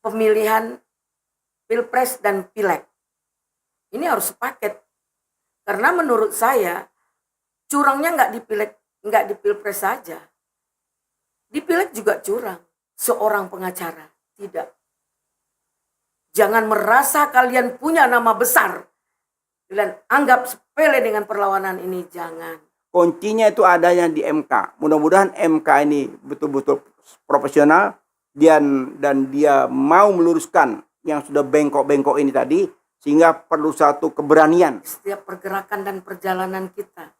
pemilihan Pilpres dan Pileg. Ini harus sepaket. Karena menurut saya curangnya nggak di Pilpres saja. Di Pileg juga curang. Seorang pengacara. Tidak. Jangan merasa kalian punya nama besar. Kalian anggap sepele dengan perlawanan ini. Jangan. Kuncinya itu adanya di MK. Mudah-mudahan MK ini betul-betul profesional dan dia mau meluruskan yang sudah bengkok-bengkok ini tadi, sehingga perlu satu keberanian. Setiap pergerakan dan perjalanan kita,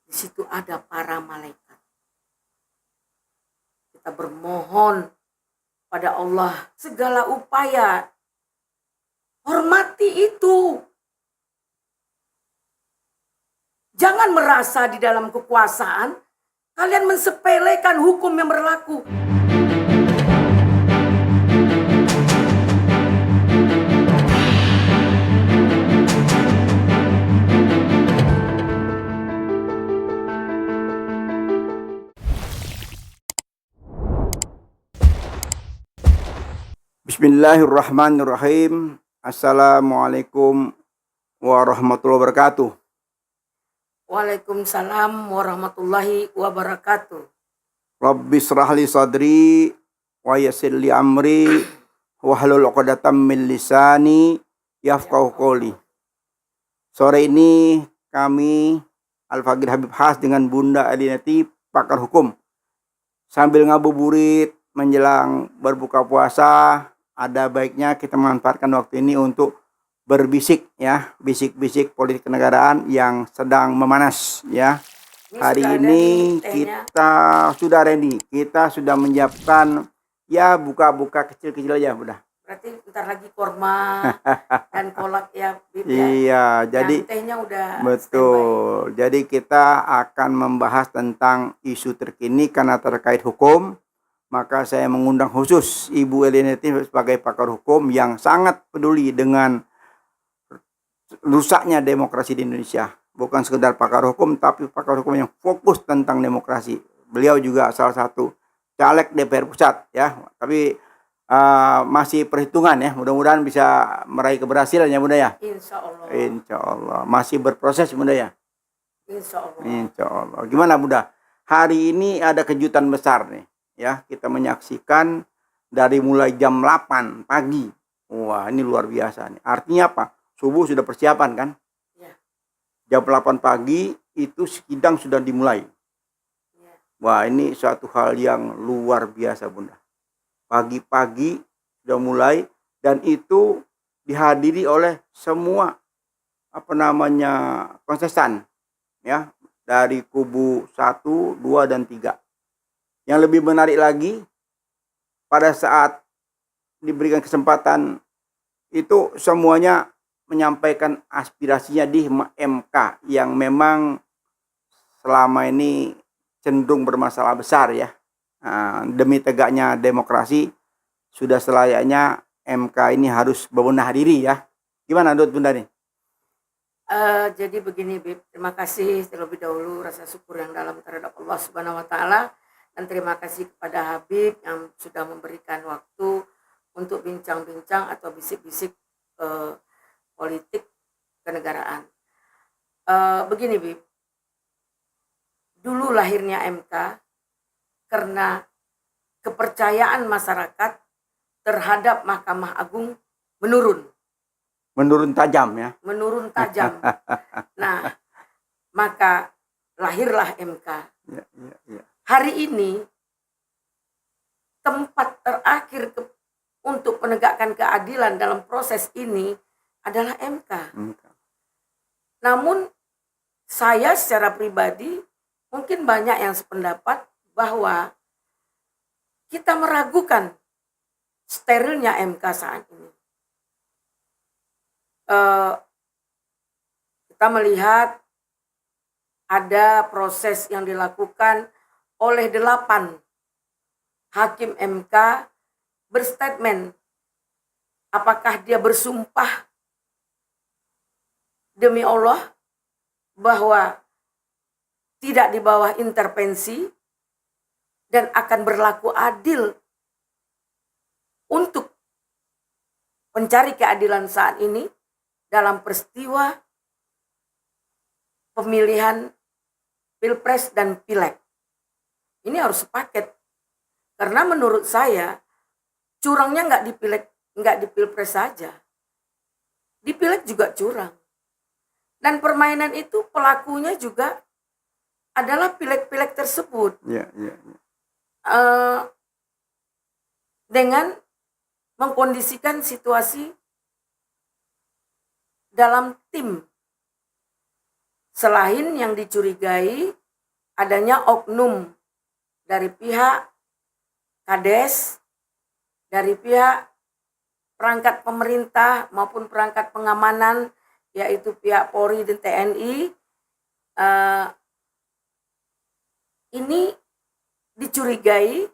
di situ ada para malaikat. Kita bermohon pada Allah segala upaya. Hormati itu. Jangan merasa di dalam kekuasaan kalian mensepelekan hukum yang berlaku. Bismillahirrahmanirrahim. Assalamualaikum warahmatullahi wabarakatuh. Waalaikumsalam warahmatullahi wabarakatuh. Rabbi shrahli sadri wa yassir li amri wahlul 'uqdatam min lisani yafqahu qawli. Sore ini kami Al-Faqih Habib Has dengan Bunda Adinati, pakar hukum, sambil ngabuburit menjelang berbuka puasa, ada baiknya kita memanfaatkan waktu ini untuk berbisik ya, bisik-bisik politik kenegaraan yang sedang memanas ya. Hari ini kita sudah ready, kita sudah menyiapkan ya buka-buka kecil-kecil aja udah. Berarti bentar lagi kurma dan kolak ya, Bib, ya. Iya, jadi tehnya udah betul. Standby. Jadi kita akan membahas tentang isu terkini karena terkait hukum. Maka saya mengundang khusus Ibu Elianeti sebagai pakar hukum yang sangat peduli dengan rusaknya demokrasi di Indonesia. Bukan sekedar pakar hukum, tapi pakar hukum yang fokus tentang demokrasi. Beliau juga salah satu caleg DPR Pusat ya. Tapi masih perhitungan ya. Mudah-mudahan bisa meraih keberhasilan ya Bunda ya. Insya Allah. Insya Allah. Masih berproses Bunda ya. Insya Allah. Insya Allah. Gimana Bunda? Hari ini ada kejutan besar nih. Ya, kita menyaksikan dari mulai jam 8 pagi. Wah, ini luar biasa nih. Artinya apa? Subuh sudah persiapan kan? Ya. Jam 8 pagi itu sidang sudah dimulai. Ya. Wah, ini suatu hal yang luar biasa Bunda. Pagi-pagi sudah mulai dan itu dihadiri oleh semua kontestan ya, dari kubu 1, 2 dan 3. Yang lebih menarik lagi, pada saat diberikan kesempatan itu semuanya menyampaikan aspirasinya di MK yang memang selama ini cenderung bermasalah besar ya. Demi tegaknya demokrasi sudah selayaknya MK ini harus berbenah diri ya. Gimana menurut Bunda nih? Jadi begini Bib, terima kasih terlebih dahulu rasa syukur yang dalam terhadap Allah Subhanahu wa taala. Dan terima kasih kepada Habib yang sudah memberikan waktu untuk bincang-bincang atau bisik-bisik politik kenegaraan. Begini Bib, dulu lahirnya MK karena kepercayaan masyarakat terhadap Mahkamah Agung menurun. Menurun tajam ya. Menurun tajam. Nah, maka lahirlah MK. Ya. Hari ini tempat terakhir untuk menegakkan keadilan dalam proses ini adalah MK. Namun saya secara pribadi mungkin banyak yang sependapat bahwa kita meragukan sterilnya MK saat ini. Kita melihat ada proses yang dilakukan oleh 8 hakim MK berstatement apakah dia bersumpah demi Allah bahwa tidak di bawah intervensi dan akan berlaku adil untuk pencari keadilan saat ini dalam peristiwa pemilihan Pilpres dan Pileg. Ini harus sepaket. Karena menurut saya curangnya nggak di Pileg, nggak di Pilpres saja. Di Pileg juga curang. Dan permainan itu pelakunya juga adalah pileg-pileg tersebut. Dengan mengkondisikan situasi dalam tim. Selain yang dicurigai adanya oknum dari pihak Kades, dari pihak perangkat pemerintah maupun perangkat pengamanan, yaitu pihak Polri dan TNI, ini dicurigai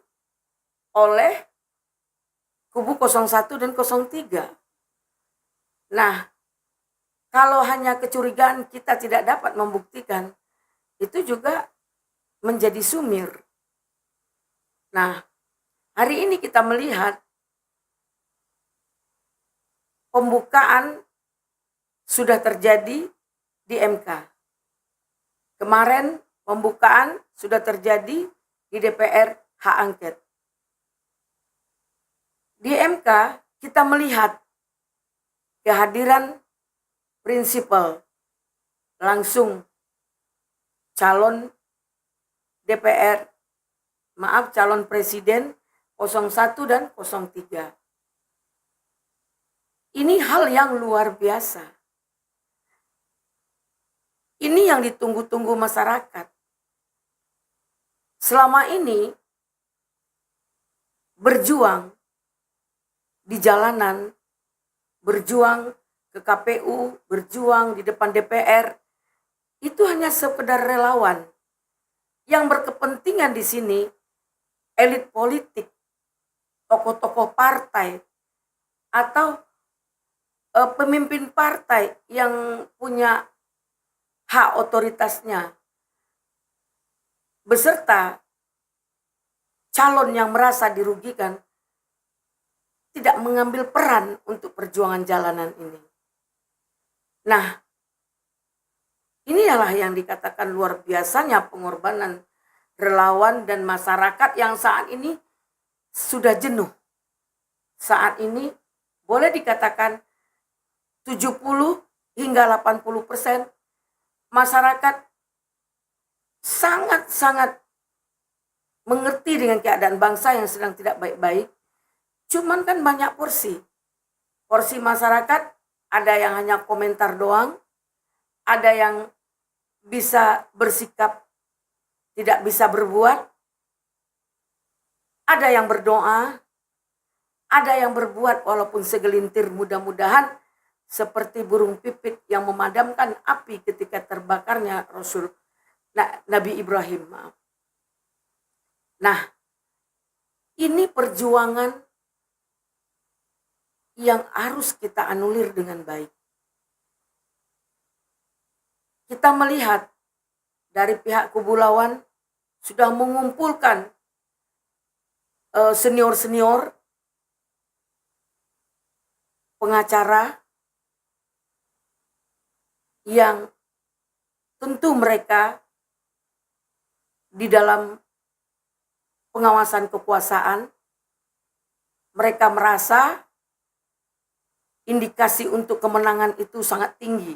oleh kubu 01 dan 03. Nah, kalau hanya kecurigaan kita tidak dapat membuktikan, itu juga menjadi sumir. Nah, hari ini kita melihat pembukaan sudah terjadi di MK. Kemarin pembukaan sudah terjadi di DPR hak angket. Di MK kita melihat kehadiran prinsipal langsung calon DPR, calon presiden 01 dan 03. Ini hal yang luar biasa. Ini yang ditunggu-tunggu masyarakat. Selama ini berjuang di jalanan, berjuang ke KPU, berjuang di depan DPR, itu hanya sekedar relawan. Yang berkepentingan di sini elit politik, tokoh-tokoh partai, atau pemimpin partai yang punya hak otoritasnya, beserta calon yang merasa dirugikan, tidak mengambil peran untuk perjuangan jalanan ini. Nah, inilah yang dikatakan luar biasanya pengorbanan relawan dan masyarakat yang saat ini sudah jenuh. Saat ini boleh dikatakan 70 hingga 80% masyarakat sangat-sangat mengerti dengan keadaan bangsa yang sedang tidak baik-baik. Cuman kan banyak porsi. Porsi masyarakat ada yang hanya komentar doang, ada yang bisa bersikap tidak bisa berbuat, ada yang berdoa, ada yang berbuat walaupun segelintir, mudah-mudahan seperti burung pipit yang memadamkan api ketika terbakarnya Nabi Ibrahim. Nah, ini perjuangan yang harus kita anulir dengan baik. Kita melihat dari pihak kubu lawan sudah mengumpulkan senior-senior pengacara yang tentu mereka di dalam pengawasan kekuasaan, mereka merasa indikasi untuk kemenangan itu sangat tinggi.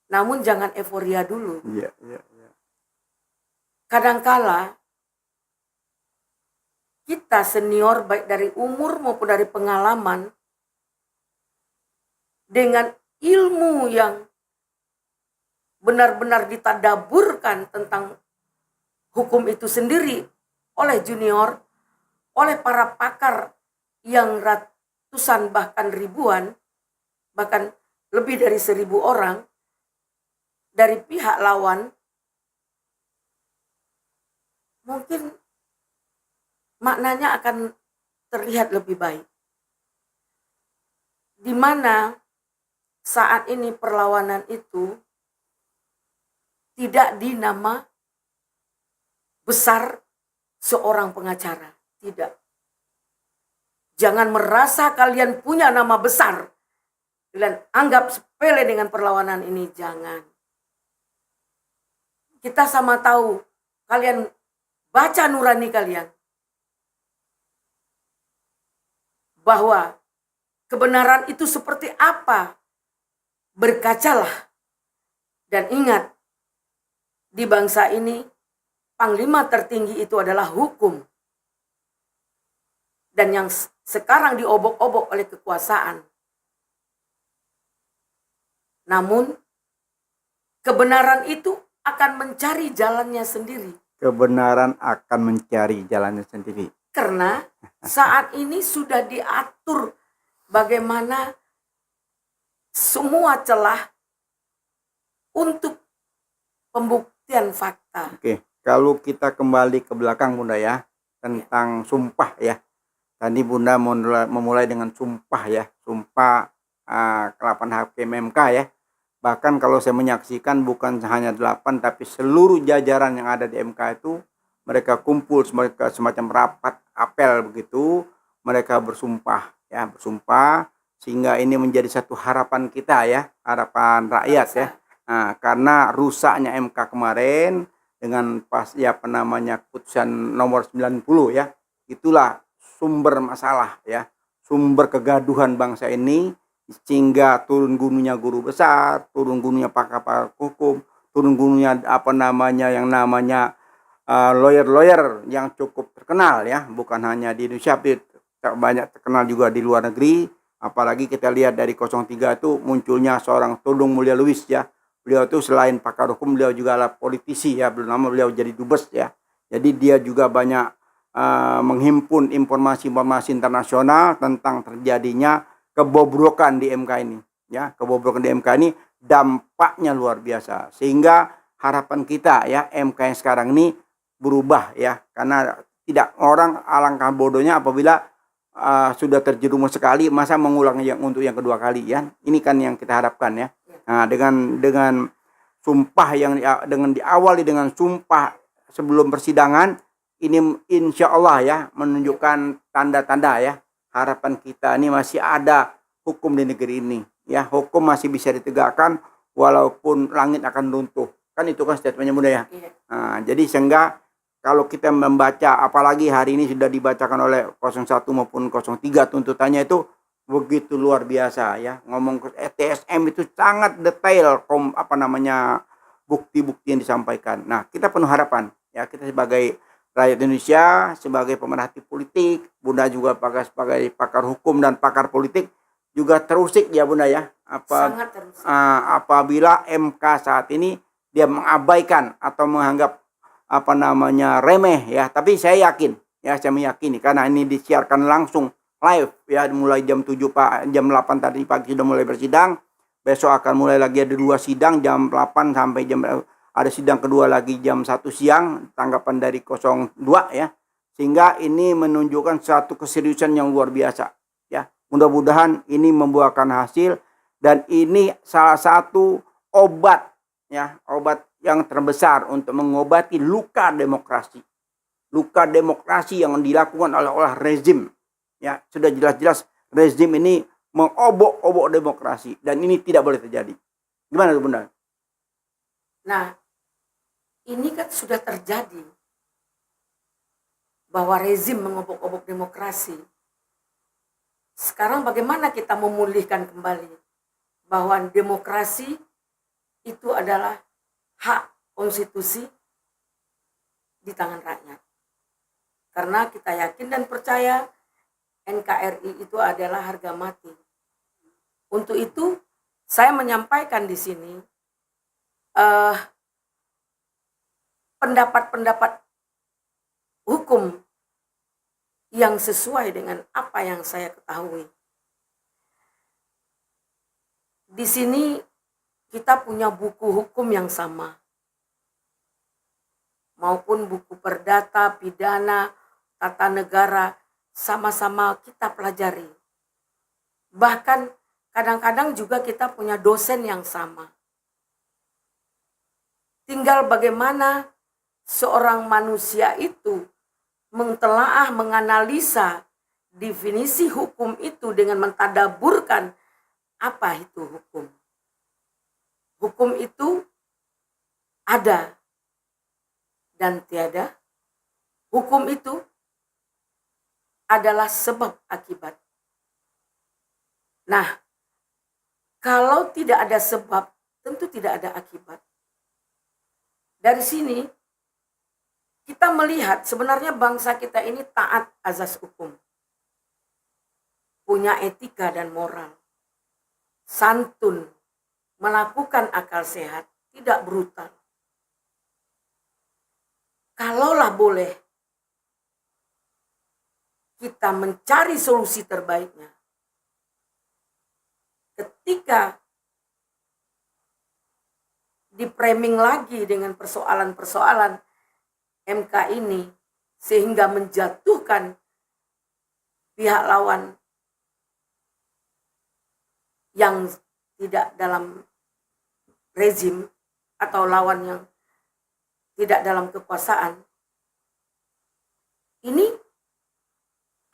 Namun jangan euforia dulu. Kadangkala kita senior baik dari umur maupun dari pengalaman, dengan ilmu yang benar-benar ditadaburkan tentang hukum itu sendiri oleh junior, oleh para pakar yang ratusan bahkan ribuan, bahkan lebih dari 1.000 orang dari pihak lawan, mungkin maknanya akan terlihat lebih baik. Di mana saat ini perlawanan itu tidak dinama besar seorang pengacara, tidak. Jangan merasa kalian punya nama besar. Kalian anggap sepele dengan perlawanan ini, jangan. Kita sama tahu, kalian baca nurani kalian. Bahwa kebenaran itu seperti apa. Berkacalah. Dan ingat, di bangsa ini, panglima tertinggi itu adalah hukum. Dan yang sekarang diobok-obok oleh kekuasaan. Namun, kebenaran itu akan mencari jalannya sendiri. Kebenaran akan mencari jalannya sendiri. Karena saat ini sudah diatur bagaimana semua celah untuk pembuktian fakta. Oke, kalau kita kembali ke belakang Bunda ya, tentang sumpah ya. Tadi Bunda memulai dengan sumpah ya, sumpah 8 hakim MK ya. Bahkan kalau saya menyaksikan bukan hanya 8 tapi seluruh jajaran yang ada di MK itu mereka kumpul, mereka semacam rapat apel begitu, mereka bersumpah ya, bersumpah sehingga ini menjadi satu harapan kita ya, harapan rakyat ya. Nah, karena rusaknya MK kemarin dengan pas ya putusan nomor 90 ya, itulah sumber masalah ya, sumber kegaduhan bangsa ini, sehingga turun gunungnya guru besar, turun gunungnya pakar hukum, turun gunungnya yang namanya lawyer-lawyer yang cukup terkenal ya, bukan hanya di Indonesia, tapi banyak terkenal juga di luar negeri. Apalagi kita lihat dari 03 itu munculnya seorang Todung Mulya Lubis ya. Beliau itu selain pakar hukum, beliau juga adalah politisi ya, belum lama beliau jadi dubes ya. Jadi dia juga banyak menghimpun informasi-informasi internasional tentang terjadinya kebobrokan di MK ini ya, kebobrokan di MK ini dampaknya luar biasa, sehingga harapan kita ya MK yang sekarang ini berubah ya, karena tidak, orang alangkah bodohnya apabila sudah terjerumus sekali masa mengulang untuk yang kedua kali ya. Ini kan yang kita harapkan ya. Nah, dengan sumpah yang dengan diawali dengan sumpah sebelum persidangan ini insya Allah ya menunjukkan tanda-tanda ya, harapan kita ini masih ada hukum di negeri ini ya, hukum masih bisa ditegakkan walaupun langit akan runtuh, kan itu kan statementnya Bunda ya. Nah, jadi sehingga kalau kita membaca, apalagi hari ini sudah dibacakan oleh 01 maupun 03 tuntutannya itu begitu luar biasa ya, ngomong ke TSM itu sangat detail bukti-bukti yang disampaikan. Nah, kita penuh harapan ya, kita sebagai rakyat Indonesia, sebagai pemerhati politik, Bunda juga sebagai pakar hukum dan pakar politik juga terusik ya Bunda ya. Sangat terusik. Apabila MK saat ini dia mengabaikan atau menganggap remeh ya, tapi saya yakin ya, saya meyakini karena ini disiarkan langsung live ya, mulai jam 7 jam 8 tadi pagi sudah mulai bersidang. Besok akan mulai lagi ada 2 sidang jam 8 sampai ada sidang kedua lagi jam 1 siang, tanggapan dari 02 ya. Sehingga ini menunjukkan satu keseriusan yang luar biasa ya. Mudah-mudahan ini membuahkan hasil, dan ini salah satu obat ya, obat yang terbesar untuk mengobati luka demokrasi. Luka demokrasi yang dilakukan oleh rezim ya, sudah jelas-jelas rezim ini mengobok-obok demokrasi, dan ini tidak boleh terjadi. Gimana Bunda? Nah, ini kan sudah terjadi bahwa rezim mengobok-obok demokrasi. Sekarang bagaimana kita memulihkan kembali bahwa demokrasi itu adalah hak konstitusi di tangan rakyat. Karena kita yakin dan percaya NKRI itu adalah harga mati. Untuk itu saya menyampaikan di sini pendapat-pendapat hukum yang sesuai dengan apa yang saya ketahui. Di sini kita punya buku hukum yang sama, maupun buku perdata, pidana, tata negara, sama-sama kita pelajari. Bahkan kadang-kadang juga kita punya dosen yang sama. Tinggal bagaimana seorang manusia itu mentelaah, menganalisa definisi hukum itu dengan mentadaburkan apa itu hukum. Hukum itu ada dan tiada. Hukum itu adalah sebab akibat. Nah, kalau tidak ada sebab, tentu tidak ada akibat. Dari sini kita melihat sebenarnya bangsa kita ini taat azas hukum. Punya etika dan moral. Santun, melakukan akal sehat, tidak brutal. Kalaulah boleh kita mencari solusi terbaiknya. Ketika di-framing lagi dengan persoalan-persoalan MK ini sehingga menjatuhkan pihak lawan yang tidak dalam rezim atau lawan yang tidak dalam kekuasaan, ini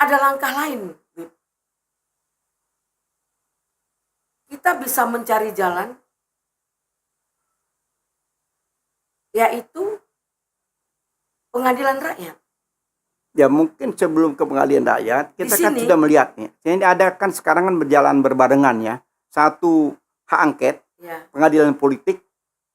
ada langkah lain. Kita bisa mencari jalan, yaitu pengadilan rakyat. Ya mungkin sebelum ke pengadilan rakyat, kita Di kan sini- sudah melihat nih. Ini ada kan sekarang kan berjalan berbarengan ya. Satu hak angket, Ya, pengadilan politik,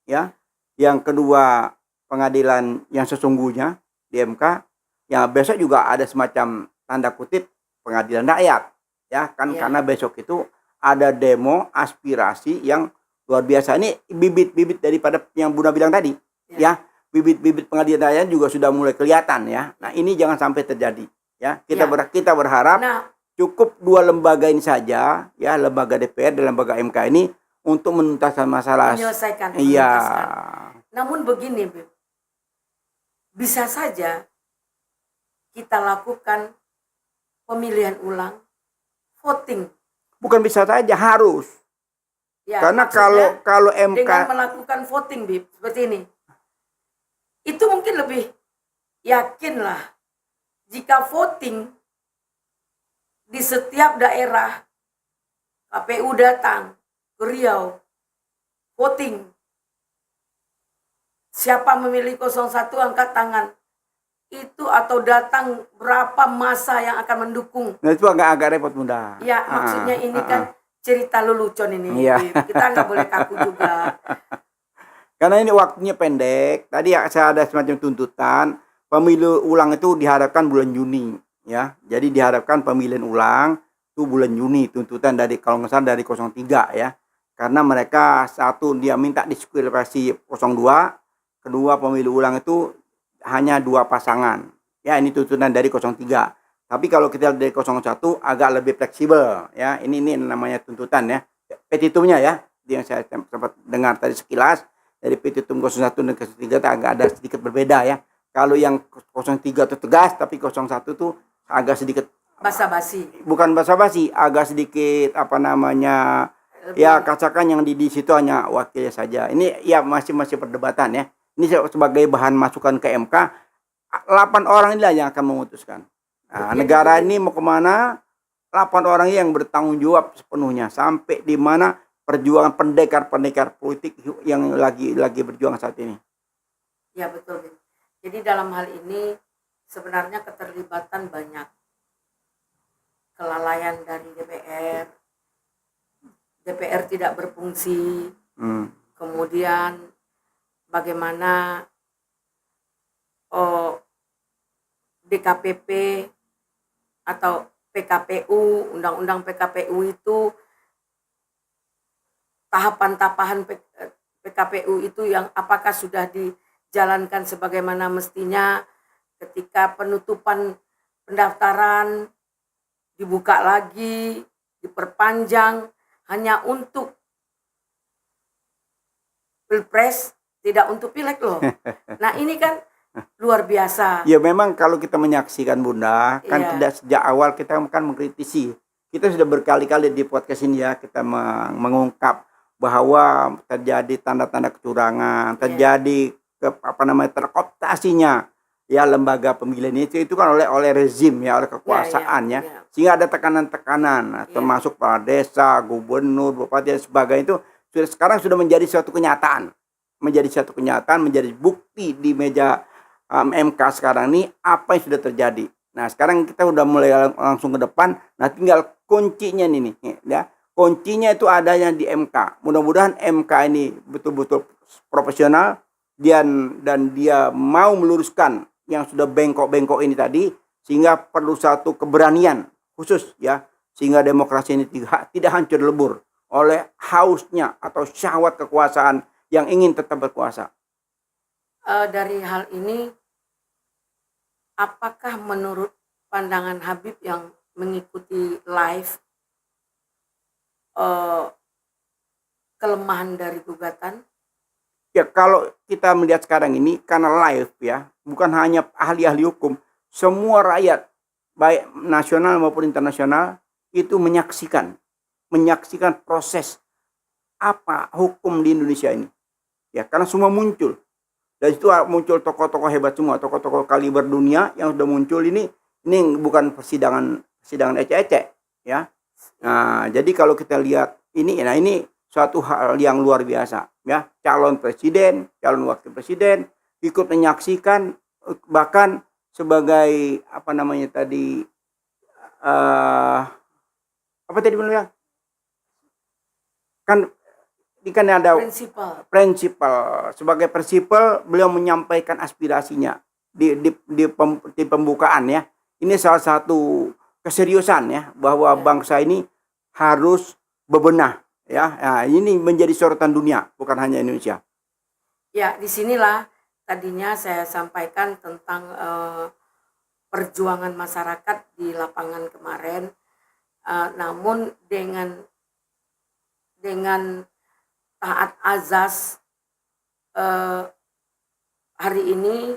ya. Yang kedua pengadilan yang sesungguhnya di MK. Yang besok juga ada semacam tanda kutip pengadilan rakyat, ya kan Ya. karena besok itu ada demo aspirasi yang luar biasa. Ini bibit-bibit daripada yang Bunda bilang tadi, ya. Bibit-bibit pengadilan rakyat juga sudah mulai kelihatan ya. Nah ini jangan sampai terjadi, ya. Kita Ya. kita berharap nah cukup dua lembaga ini saja, ya, lembaga DPR dan lembaga MK ini untuk menuntaskan masalah. menyelesaikan. Iya. Namun begini, Bib. Bisa saja kita lakukan pemilihan ulang, voting. Bukan bisa saja, harus. Ya, Karena maksudnya kalau MK dengan melakukan voting, Bib, seperti ini. Itu mungkin lebih yakinlah jika voting di setiap daerah KPU datang ke Riau, voting. Siapa memilih 01 angkat tangan. Itu atau datang berapa masa yang akan mendukung. nah itu agak repot Bunda. Ya, maksudnya ini kan cerita lelucon ini. Iya. Bib. Kita nggak boleh kaku juga. Karena ini waktunya pendek. Tadi saya ada semacam tuntutan pemilu ulang itu diharapkan bulan Juni, ya. Jadi diharapkan pemilihan ulang itu bulan Juni, tuntutan dari kalau nggak salah dari 03 ya. Karena mereka satu dia minta diskualifikasi 02, kedua pemilu ulang itu hanya 2 pasangan. Ya, ini tuntutan dari 03. Tapi kalau kita dari 01 agak lebih fleksibel ya. Ini namanya tuntutan ya. Petitumnya ya. Yang saya sempat dengar tadi sekilas dari petitum 01 dan 03 agak ada sedikit berbeda ya. Kalau yang 03 itu tegas, tapi 01 itu agak sedikit Basa-basi. bukan basa-basi, agak sedikit apa namanya ya katakan yang di situ hanya wakilnya saja. Ini ya masih perdebatan ya. Ini sebagai bahan masukan ke MK, 8 orang inilah yang akan memutuskan. Nah, negara ini mau kemana? 8 orang yang bertanggung jawab sepenuhnya sampai di mana perjuangan pendekar politik yang lagi berjuang saat ini. Ya betul. Bib. Jadi dalam hal ini sebenarnya keterlibatan banyak. Kelalaian dari DPR. DPR tidak berfungsi. Kemudian bagaimana DKPP atau PKPU, undang-undang PKPU itu tahapan-tahapan PKPU itu yang apakah sudah dijalankan sebagaimana mestinya, ketika penutupan pendaftaran dibuka lagi, diperpanjang hanya untuk Pilpres, tidak untuk Pileg loh. Nah ini kan luar biasa. Ya memang kalau kita menyaksikan Bunda, kan Iya. tidak sejak awal kita kan mengkritisi. Kita sudah berkali-kali di podcast ini ya, kita mengungkap bahwa terjadi tanda-tanda kecurangan, terjadi terkooptasinya ya lembaga pemilihan itu kan oleh rezim ya, oleh kekuasaan ya. Sehingga ada tekanan-tekanan termasuk para desa, gubernur, bupati dan sebagainya itu sekarang sudah menjadi suatu kenyataan. Menjadi bukti di meja MK sekarang ini apa yang sudah terjadi. Nah, sekarang kita udah mulai langsung ke depan. Nah, tinggal kuncinya nih ya. Kuncinya itu adanya di MK. Mudah-mudahan MK ini betul-betul profesional dan dia mau meluruskan yang sudah bengkok-bengkok ini tadi, sehingga perlu satu keberanian khusus ya, sehingga demokrasi ini tidak hancur lebur oleh hausnya atau syahwat kekuasaan yang ingin tetap berkuasa. Dari hal ini, apakah menurut pandangan Habib yang mengikuti live, kelemahan dari gugatan? Ya, kalau kita melihat sekarang ini karena live ya, bukan hanya ahli-ahli hukum, semua rakyat baik nasional maupun internasional itu menyaksikan proses apa hukum di Indonesia ini. Ya, karena semua muncul. Dan itu muncul tokoh-tokoh hebat semua, tokoh-tokoh kaliber dunia yang sudah muncul ini bukan persidangan ecek-ecek ya. Nah, jadi kalau kita lihat ini suatu hal yang luar biasa ya. Calon presiden, calon wakil presiden ikut menyaksikan, bahkan sebagai apa namanya tadi apa tadi bilang kan ini kan ada prinsipal sebagai prinsipal beliau menyampaikan aspirasinya di pembukaan ya. Ini salah satu keseriusan ya bahwa bangsa ini harus bebenah ya. Nah, ini menjadi sorotan dunia bukan hanya Indonesia. Ya, disinilah tadinya saya sampaikan tentang perjuangan masyarakat di lapangan kemarin, namun dengan taat azas hari ini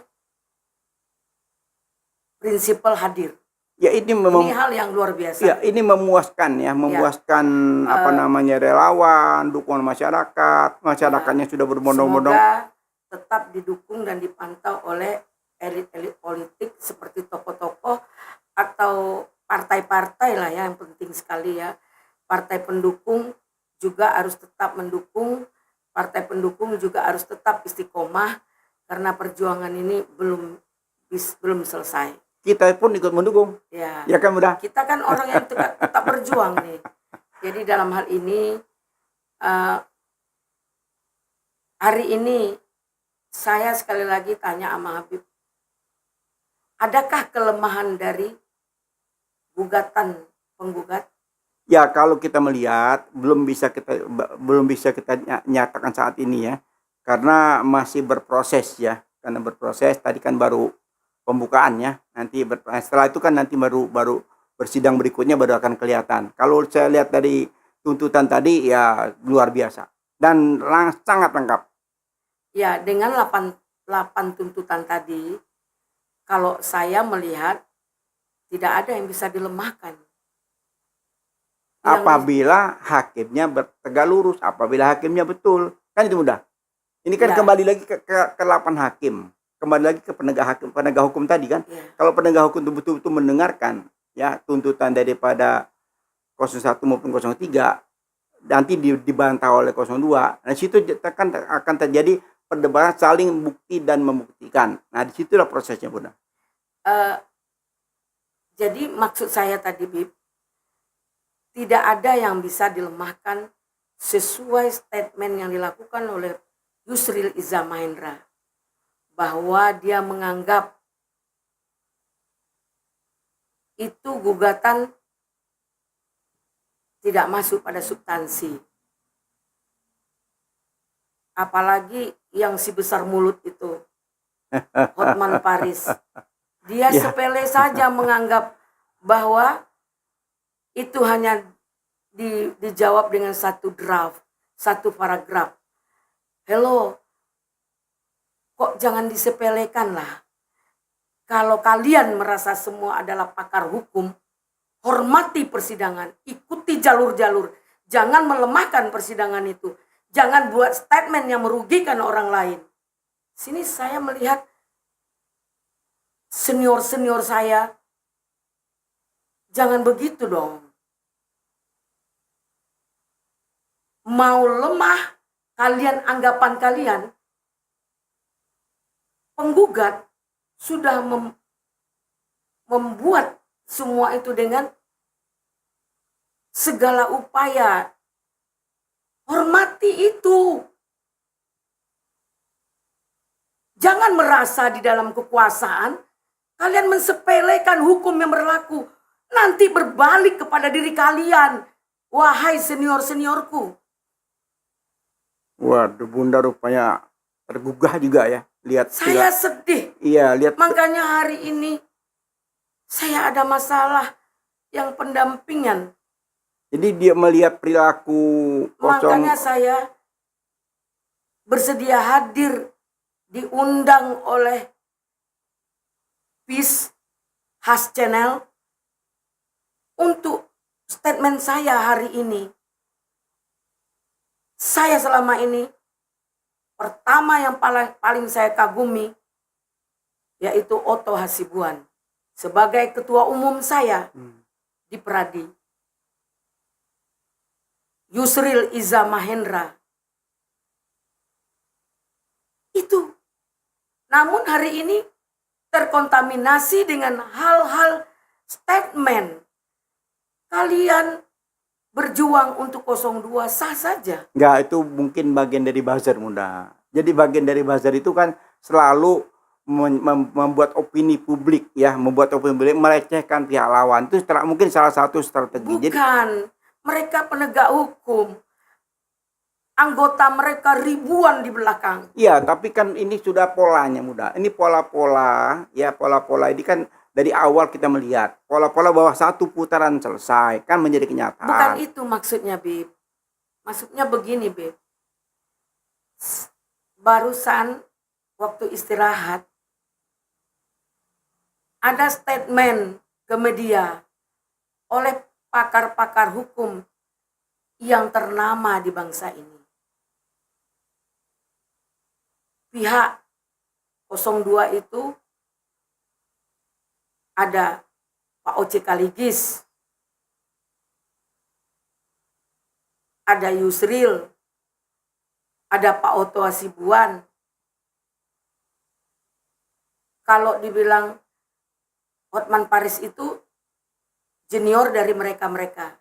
prinsipal hadir. Ya, ini hal yang luar biasa. Ya, ini memuaskan ya, apa namanya relawan, dukungan masyarakatnya sudah berbondong-bondong. Semoga tetap didukung dan dipantau oleh elit-elit politik seperti tokoh-tokoh atau partai-partai lah ya, yang penting sekali ya. Partai pendukung juga harus tetap mendukung, partai pendukung juga harus tetap istiqomah karena perjuangan ini belum selesai. Kita pun ikut mendukung. Ya kan Bunda? Kita kan orang yang tetap berjuang nih. Jadi dalam hal ini hari ini saya sekali lagi tanya sama Habib, adakah kelemahan dari gugatan penggugat? Ya, kalau kita melihat belum bisa kita nyatakan saat ini ya, karena masih berproses ya. Karena berproses tadi kan baru pembukaannya, nanti setelah itu kan nanti baru bersidang berikutnya baru akan kelihatan. Kalau saya lihat dari tuntutan tadi ya luar biasa dan sangat lengkap. Ya, dengan 8 tuntutan tadi, kalau saya melihat tidak ada yang bisa dilemahkan. Apabila hakimnya tegak lurus, apabila hakimnya betul, kan itu mudah. Ini kan kembali lagi ke 8 hakim. Kembali lagi ke penegak hukum tadi kan. Kalau penegak hukum itu betul-betul mendengarkan ya tuntutan daripada 01 maupun 03, nanti dibantah oleh 02. Nah, situ akan terjadi perdebatan saling bukti dan membuktikan. Nah, disitulah prosesnya, Bunda. Jadi maksud saya tadi, Bib, tidak ada yang bisa dilemahkan sesuai statement yang dilakukan oleh Yusril Iza Mahendra, bahwa dia menganggap itu gugatan tidak masuk pada substansi. Apalagi yang si besar mulut itu, Hotman Paris. Dia sepele saja menganggap bahwa itu hanya dijawab dengan satu draft, satu paragraf. Hello, kok jangan disepelekan lah. Kalau kalian merasa semua adalah pakar hukum, hormati persidangan, ikuti jalur-jalur. Jangan melemahkan persidangan itu. Jangan buat statement yang merugikan orang lain. Sini saya melihat senior-senior saya. Jangan begitu dong. Mau lemah kalian, anggapan kalian, penggugat sudah membuat semua itu dengan segala upaya. Hormati itu. Jangan merasa di dalam kekuasaan kalian mensepelekan hukum yang berlaku. Nanti berbalik kepada diri kalian. Wahai senior-seniorku. Waduh, Bunda rupanya tergugah juga ya. Lihat Saya sedih. Iya, lihat. Makanya hari ini saya ada masalah yang pendampingan. Jadi dia melihat perilaku Makanya saya bersedia hadir, diundang oleh Peace Has Channel untuk statement saya hari ini. Saya selama ini, pertama yang paling saya kagumi, yaitu Otto Hasibuan. Sebagai ketua umum saya di Pradi. Yusril Iza Mahendra. Itu. Namun hari ini terkontaminasi dengan hal-hal statement. Kalian berjuang untuk 02 sah saja. Enggak, itu mungkin bagian dari buzzer, Bunda. Jadi bagian dari buzzer itu kan selalu membuat opini publik ya, membuat opini publik melecehkan pihak lawan. Itu mungkin salah satu strategi. Bukan, mereka penegak hukum. Anggota mereka ribuan di belakang. Iya, tapi kan ini sudah polanya, Bunda. Ini pola-pola, ya pola-pola ini kan dari awal kita melihat pola-pola bahwa satu putaran selesai kan menjadi kenyataan. Bukan itu maksudnya, Bib. Maksudnya begini, Bib. Barusan waktu istirahat ada statement ke media oleh pakar-pakar hukum yang ternama di bangsa ini. Pihak 02 itu ada Pak Oce Kaligis, ada Yusril, ada Pak Otto Hasibuan. Kalau dibilang Hotman Paris itu junior dari mereka-mereka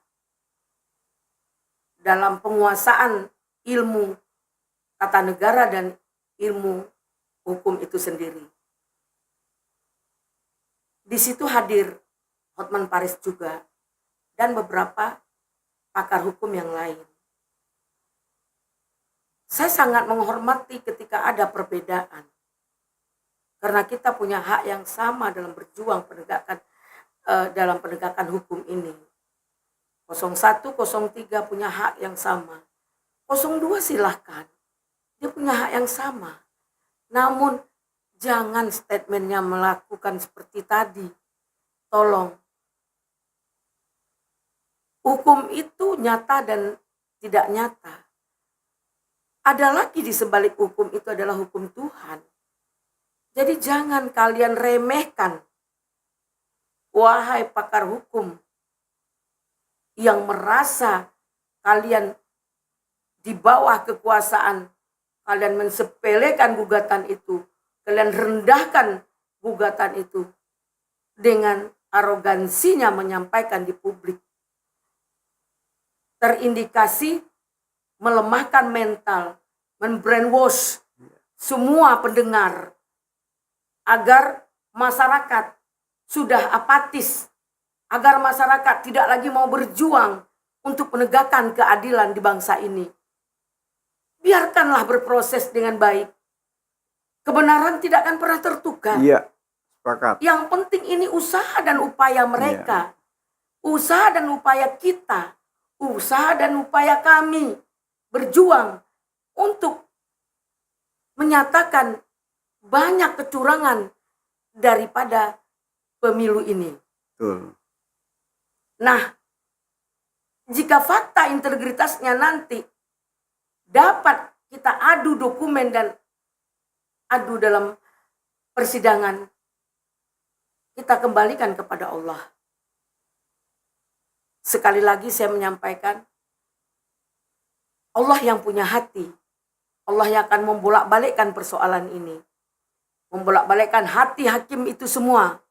dalam penguasaan ilmu tata negara dan ilmu hukum itu sendiri. Di situ hadir Hotman Paris juga dan beberapa pakar hukum yang lain. Saya sangat menghormati ketika ada perbedaan. Karena kita punya hak yang sama dalam berjuang dalam penegakan hukum ini. 01, 03 punya hak yang sama. 02 silahkan. Dia punya hak yang sama. Namun jangan statementnya melakukan seperti tadi. Tolong. Hukum itu nyata dan tidak nyata. Ada lagi di sebalik hukum itu adalah hukum Tuhan. Jadi jangan kalian remehkan, wahai pakar hukum, yang merasa kalian di bawah kekuasaan, kalian mensepelekan gugatan itu, kalian rendahkan gugatan itu dengan arogansinya menyampaikan di publik. Terindikasi melemahkan mental, membrainwash semua pendengar agar masyarakat sudah apatis, agar masyarakat tidak lagi mau berjuang untuk menegakkan keadilan di bangsa ini. Biarkanlah berproses dengan baik. Kebenaran tidak akan pernah tertukar. Iya, sepakat. Yang penting ini usaha dan upaya mereka. Usaha dan upaya kita. Usaha dan upaya kami berjuang untuk menyatakan banyak kecurangan daripada pemilu ini. Betul. Nah, jika fakta integritasnya nanti dapat kita adu dokumen dan adu dalam persidangan, kita kembalikan kepada Allah. Sekali lagi saya menyampaikan, Allah yang punya hati. Allah yang akan membolak-balikkan persoalan ini. Membolak-balikkan hati hakim itu semua.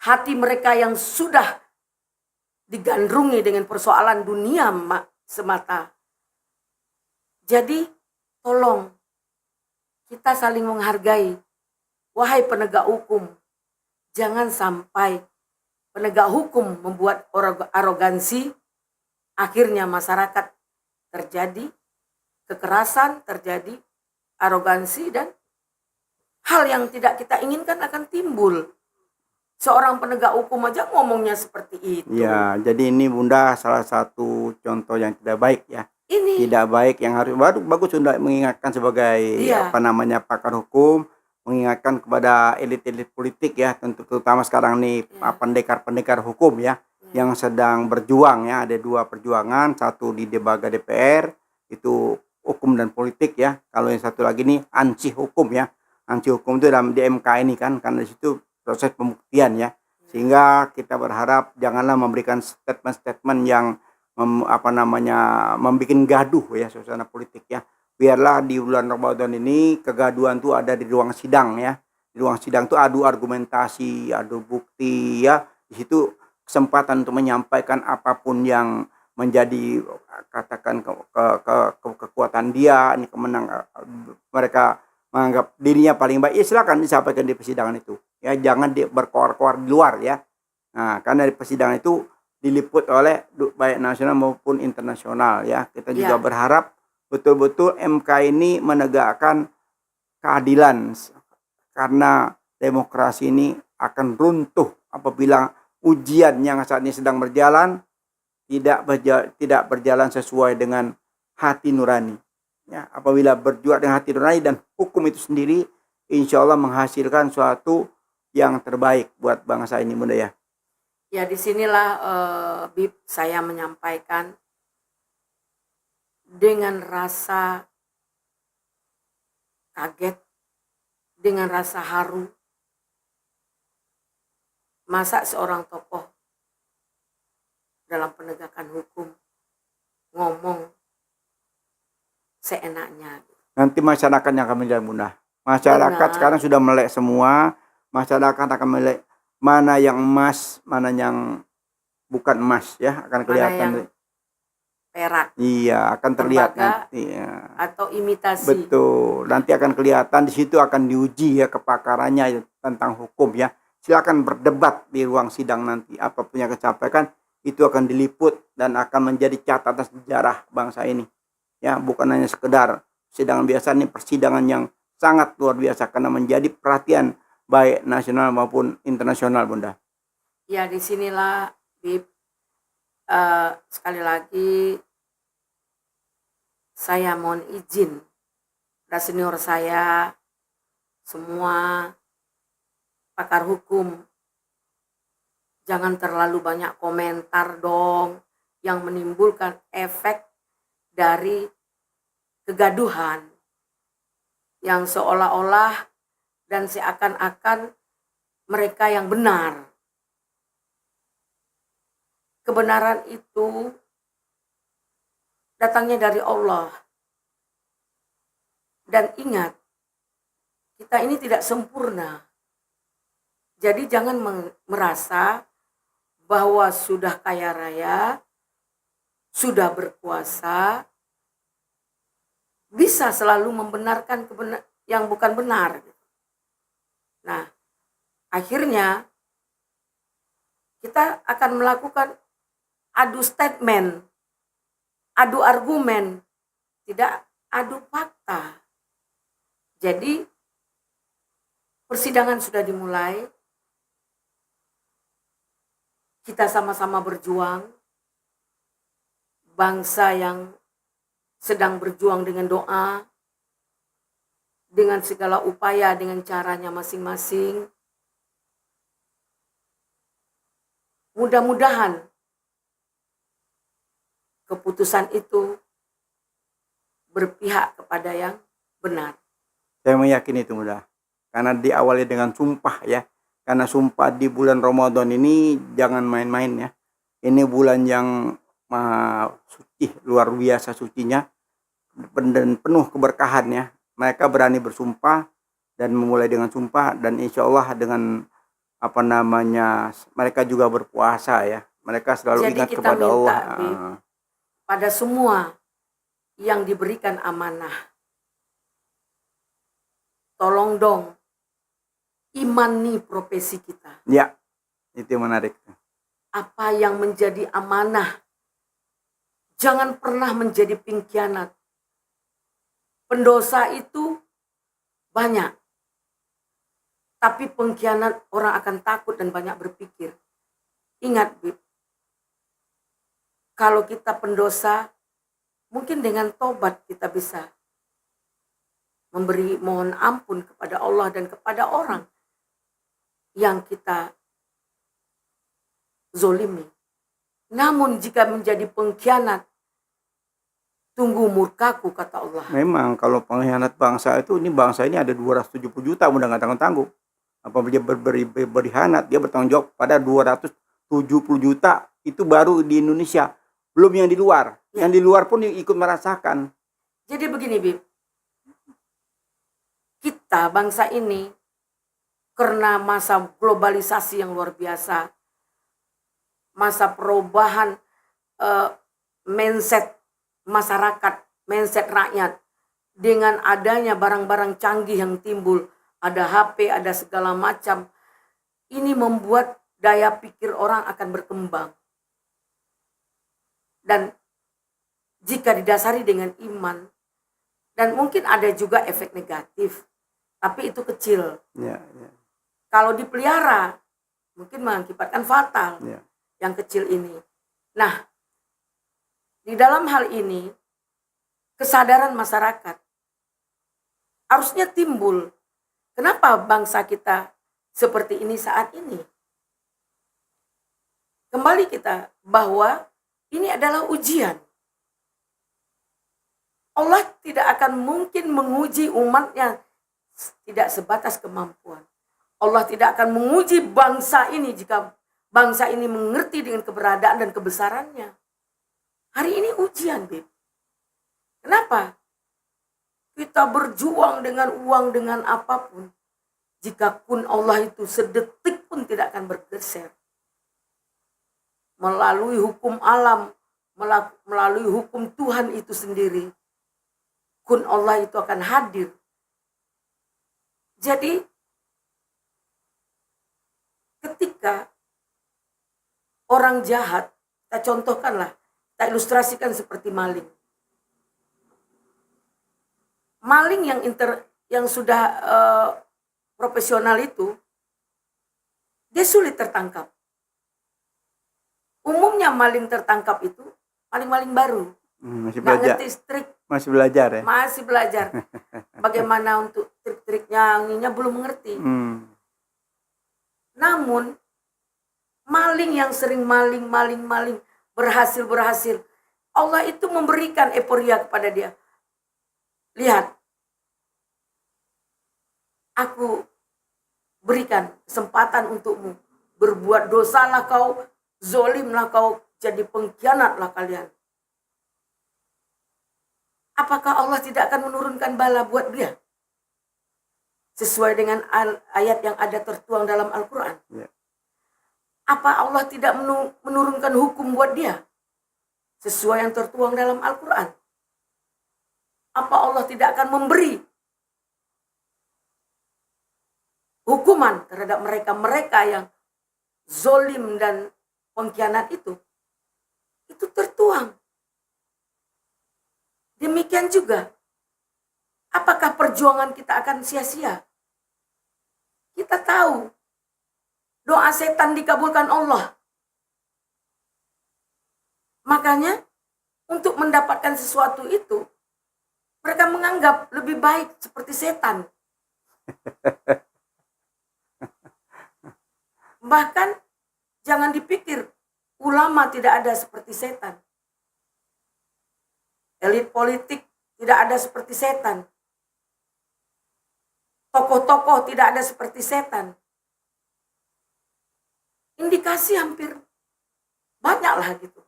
Hati mereka yang sudah digandrungi dengan persoalan dunia semata. Jadi tolong kita saling menghargai. Wahai penegak hukum, jangan sampai penegak hukum membuat arogansi, akhirnya masyarakat terjadi kekerasan, terjadi arogansi, dan hal yang tidak kita inginkan akan timbul. Seorang penegak hukum aja ngomongnya seperti itu. Ya, jadi ini Bunda salah satu contoh yang tidak baik ya. Ini Tidak baik, yang harus bagus Bunda mengingatkan sebagai pakar hukum, mengingatkan kepada elit-elit politik ya, tentu terutama sekarang nih pendekar-pendekar hukum ya, yang sedang berjuang ya. Ada dua perjuangan, satu di lembaga DPR itu hukum dan politik ya. Kalau yang satu lagi nih ansi hukum ya. Ansi hukum itu dalam di MK ini kan, karena di situ proses pembuktian ya. Sehingga kita berharap janganlah memberikan statement-statement yang membuat gaduh ya suasana politik ya. Biarlah di bulan Ramadan ini kegaduhan itu ada di ruang sidang ya. Di ruang sidang itu adu argumentasi, adu bukti ya. Di situ kesempatan untuk menyampaikan apapun yang menjadi katakan kekuatan dia, ini mereka menganggap dirinya paling baik, ya silakan disampaikan di persidangan itu. Ya jangan berkoar-koar di luar ya. Nah, karena di persidangan itu diliput oleh baik nasional maupun internasional ya. Kita juga berharap betul-betul MK ini menegakkan keadilan, karena demokrasi ini akan runtuh apabila ujian yang saat ini sedang berjalan tidak berjalan sesuai dengan hati nurani. Ya, apabila berjuang dengan hati nurani dan hukum itu sendiri, insya Allah menghasilkan suatu yang terbaik buat bangsa ini Bunda ya. Ya, disinilah Bib saya menyampaikan dengan rasa kaget, dengan rasa haru. Masa seorang tokoh dalam penegakan hukum ngomong seenaknya. Nanti masyarakat yang akan menilai Bunda. Masyarakat sekarang sudah melek semua. Masyarakat akan melek mana yang emas, mana yang bukan emas ya, akan kelihatan. Mana yang perak. Iya, akan terlihat nanti ya. Atau imitasi. Betul. Nanti akan kelihatan, di situ akan diuji ya kepakarannya tentang hukum ya. Silakan berdebat di ruang sidang nanti. Apapun yang disampaikan itu akan diliput dan akan menjadi catatan sejarah bangsa ini. Ya, bukan hanya sekedar persidangan biasa, ini persidangan yang sangat luar biasa karena menjadi perhatian baik nasional maupun internasional Bunda. Ya, disinilah Bib, sekali lagi saya mohon izin pada senior saya, semua pakar hukum, jangan terlalu banyak komentar dong yang menimbulkan efek dari kegaduhan yang seolah-olah dan seakan-akan mereka yang benar. Kebenaran itu datangnya dari Allah. Dan ingat, kita ini tidak sempurna. Jadi jangan merasa bahwa sudah kaya raya, sudah berkuasa, bisa selalu membenarkan yang bukan benar. Nah, akhirnya kita akan melakukan adu statement, adu argumen, tidak adu fakta. Jadi persidangan sudah dimulai, kita sama-sama berjuang, bangsa yang sedang berjuang dengan doa, dengan segala upaya, dengan caranya masing-masing. Mudah-mudahan keputusan itu berpihak kepada yang benar. Saya meyakini itu Bunda. Karena diawali dengan sumpah ya. Karena sumpah di bulan Ramadan ini jangan main-main ya. Ini bulan yang suci, luar biasa sucinya dan penuh keberkahan ya. Mereka berani bersumpah dan memulai dengan sumpah, dan insya Allah dengan mereka juga berpuasa ya. Mereka selalu Jadi ingat kita kepada minta, Allah. Bib, pada semua yang diberikan amanah, tolong dong imani profesi kita. Ya, itu yang menarik. Apa yang menjadi amanah, jangan pernah menjadi pengkhianat. Pendosa itu banyak, tapi pengkhianat orang akan takut dan banyak berpikir. Ingat, Bib, kalau kita pendosa, mungkin dengan tobat kita bisa memberi mohon ampun kepada Allah dan kepada orang yang kita zolimi. Namun jika menjadi pengkhianat, tunggu murkaku, kata Allah. Memang kalau pengkhianat bangsa ini ada 270 juta udah nggak tanggung-tanggung. Apabila dia berkhianat, dia bertanggung jawab pada 270 juta, itu baru di Indonesia. Belum yang di luar. Ya. Yang di luar pun ikut merasakan. Jadi begini, Bib. Kita bangsa ini karena masa globalisasi yang luar biasa, masa perubahan mindset masyarakat, mindset rakyat, dengan adanya barang-barang canggih yang timbul, ada HP, ada segala macam, ini membuat daya pikir orang akan berkembang. Dan jika didasari dengan iman, dan mungkin ada juga efek negatif, tapi itu kecil. Ya. Kalau dipelihara, mungkin mengakibatkan fatal. Ya. Yang kecil ini. Nah, di dalam hal ini, kesadaran masyarakat harusnya timbul. Kenapa bangsa kita seperti ini saat ini? Kembali kita bahwa ini adalah ujian. Allah tidak akan mungkin menguji umatnya tidak sebatas kemampuan. Allah tidak akan menguji bangsa ini jika bangsa ini mengerti dengan keberadaan dan kebesarannya. Hari ini ujian, Bib. Kenapa? Kita berjuang dengan uang, dengan apapun. Jika kun Allah itu sedetik pun tidak akan bergeser. Melalui hukum alam, melalui hukum Tuhan itu sendiri, kun Allah itu akan hadir. Jadi, ketika orang jahat, kita contohkanlah, kita ilustrasikan seperti maling. Maling yang sudah profesional itu, dia sulit tertangkap. Umumnya maling tertangkap itu maling-maling baru. Masih Nggak belajar. ngerti trik, Masih belajar ya. masih belajar. Bagaimana untuk trik-triknya, ininya belum mengerti. Namun maling yang sering maling, berhasil, Allah itu memberikan euforia kepada dia. Lihat, aku berikan kesempatan untukmu. Berbuat dosalah kau, zolimlah kau, jadi pengkhianatlah kalian. Apakah Allah tidak akan menurunkan bala buat dia? Sesuai dengan ayat yang ada tertuang dalam Al-Quran. Ya. Apa Allah tidak menurunkan hukum buat dia? Sesuai yang tertuang dalam Al-Quran. Apa Allah tidak akan memberi hukuman terhadap mereka yang zolim dan pengkhianat itu? Itu tertuang. Demikian juga, apakah perjuangan kita akan sia-sia? Kita tahu, doa setan dikabulkan Allah. Makanya, untuk mendapatkan sesuatu itu, mereka menganggap lebih baik seperti setan. Bahkan, jangan dipikir, ulama tidak ada seperti setan. Elit politik tidak ada seperti setan. Tokoh-tokoh tidak ada seperti setan. indikasi hampir banyak lah gitu.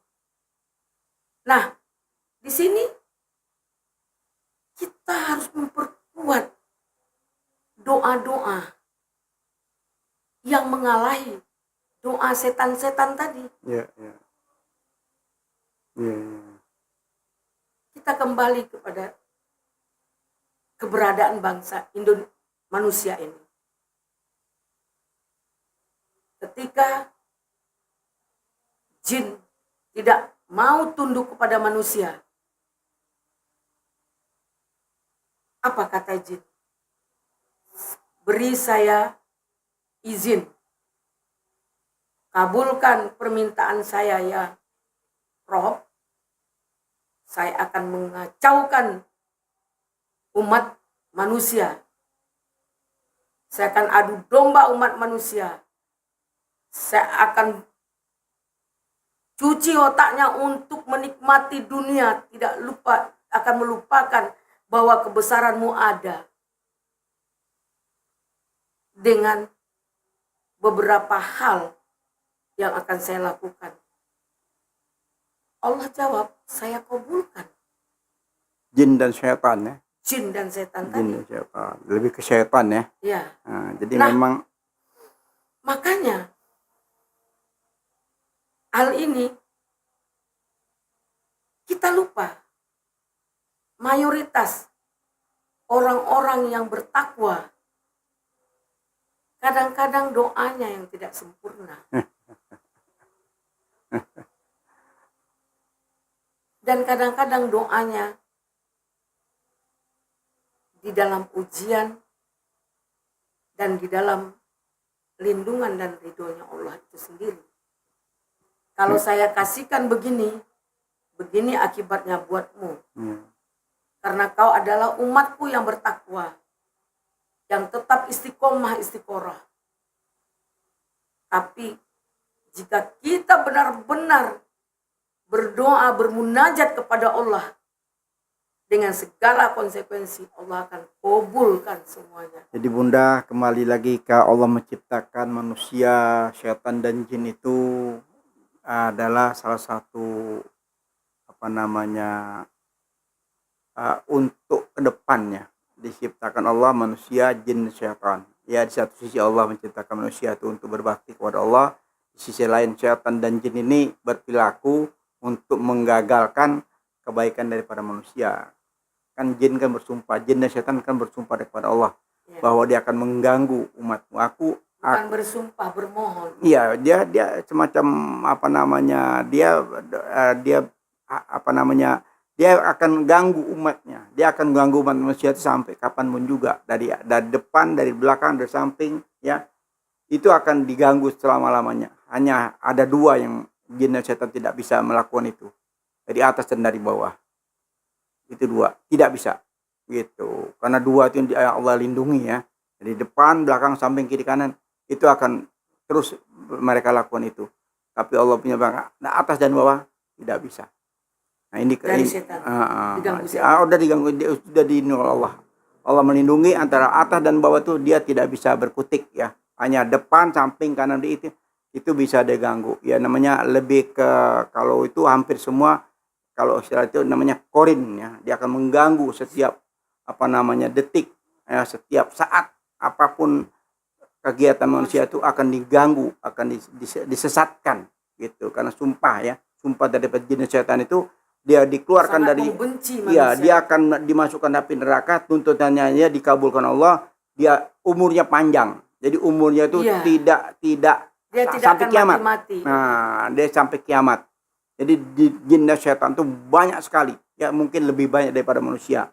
Nah, di sini kita harus memperkuat doa-doa yang mengalahi doa setan-setan tadi. Ya, ya. Ya, ya. Kita kembali kepada keberadaan bangsa manusia ini. Ketika jin tidak mau tunduk kepada manusia, apa kata jin? Beri saya izin, kabulkan permintaan saya ya Rob, saya akan mengacaukan umat manusia. Saya akan adu domba umat manusia. Saya akan cuci otaknya untuk menikmati dunia, tidak lupa, akan melupakan bahwa kebesaranmu ada. Dengan beberapa hal yang akan saya lakukan. Allah jawab, saya kabulkan. Jin dan syaitan ya. Jin dan setan Jin tadi. dan syaitan. Lebih ke syaitan ya. Ya. Nah, jadi Nah, memang makanya hal ini kita lupa. Mayoritas orang-orang yang bertakwa kadang-kadang doanya yang tidak sempurna. Dan kadang-kadang doanya di dalam ujian dan di dalam lindungan dan ridhonya Allah itu sendiri. Kalau saya kasihkan begini, begini akibatnya buatmu. Karena kau adalah umatku yang bertakwa, yang tetap istiqomah istiqoroh. Tapi jika kita benar-benar berdoa, bermunajat kepada Allah dengan segala konsekuensi, Allah akan kabulkan semuanya. Jadi Bunda, kembali lagi ke Allah menciptakan manusia, syaitan dan jin itu adalah salah satu untuk kedepannya diciptakan Allah manusia, jin, syaitan. Ya, di satu sisi Allah menciptakan manusia itu untuk berbakti kepada Allah, di sisi lain syaitan dan jin ini berperilaku untuk menggagalkan kebaikan daripada manusia. Kan jin kan bersumpah, jin dan syaitan kan bersumpah kepada Allah bahwa dia akan mengganggu umatmu. Bukan bersumpah, bermohon. Iya, dia semacam dia akan ganggu umatnya. Dia akan ganggu umat manusia itu sampai kapanpun juga, dari depan, dari belakang, dari samping, ya. Itu akan diganggu selama-lamanya. Hanya ada dua yang jin dan setan tidak bisa melakukan itu. Dari atas dan dari bawah. Itu dua, tidak bisa. Gitu. Karena dua itu yang Allah lindungi ya. Dari depan, belakang, samping, kiri, kanan. Itu akan terus mereka lakukan itu. Tapi Allah punya bangga. Nah, atas dan bawah tidak bisa. Nah, ini dari setan. Udah diganggu, sudah dilindungi Allah. Allah melindungi antara atas dan bawah itu, dia tidak bisa berkutik ya. Hanya depan, samping, kanan itu bisa diganggu. Ya namanya lebih ke, kalau itu hampir semua, kalau istilah itu namanya korin ya. Dia akan mengganggu setiap detik ya, setiap saat apapun kegiatan manusia itu akan diganggu, akan disesatkan gitu. Karena sumpah daripada jin dan setan itu dia dikeluarkan sangat dari ya, dia akan dimasukkan api neraka, tuntutannya dikabulkan Allah, dia umurnya panjang. Jadi umurnya itu tidak dia sampai kiamat. Mati. Nah, dia sampai kiamat. Jadi jin dan setan itu banyak sekali. Ya mungkin lebih banyak daripada manusia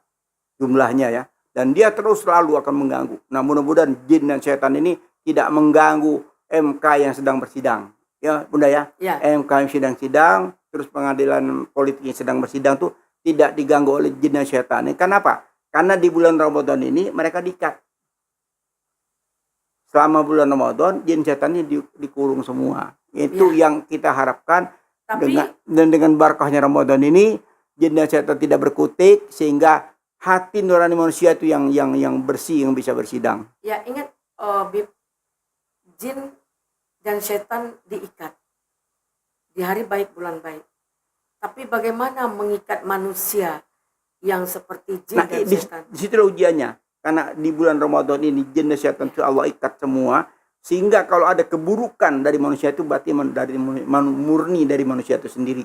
jumlahnya ya. Dan dia terus selalu akan mengganggu. Nah, mudah-mudahan jin dan setan ini tidak mengganggu MK yang sedang bersidang. Ya, Bunda ya. MK yang sedang sidang, terus pengadilan politik yang sedang bersidang tuh tidak diganggu oleh jin dan setan. Kenapa? Karena di bulan Ramadan ini mereka diikat. Selama bulan Ramadan, jin setannya dikurung semua. Itu yang kita harapkan. Dengan berkahnya Ramadan ini, jin dan setan tidak berkutik, sehingga hati nurani manusia itu yang bersih, yang bisa bersidang. Ya, ingat Bib, jin dan setan diikat di hari baik bulan baik. Tapi bagaimana mengikat manusia yang seperti jin dan setan? Di situ ujiannya. Karena di bulan Ramadan ini jin dan setan itu Allah ikat semua. Sehingga kalau ada keburukan dari manusia itu berarti murni dari manusia itu sendiri.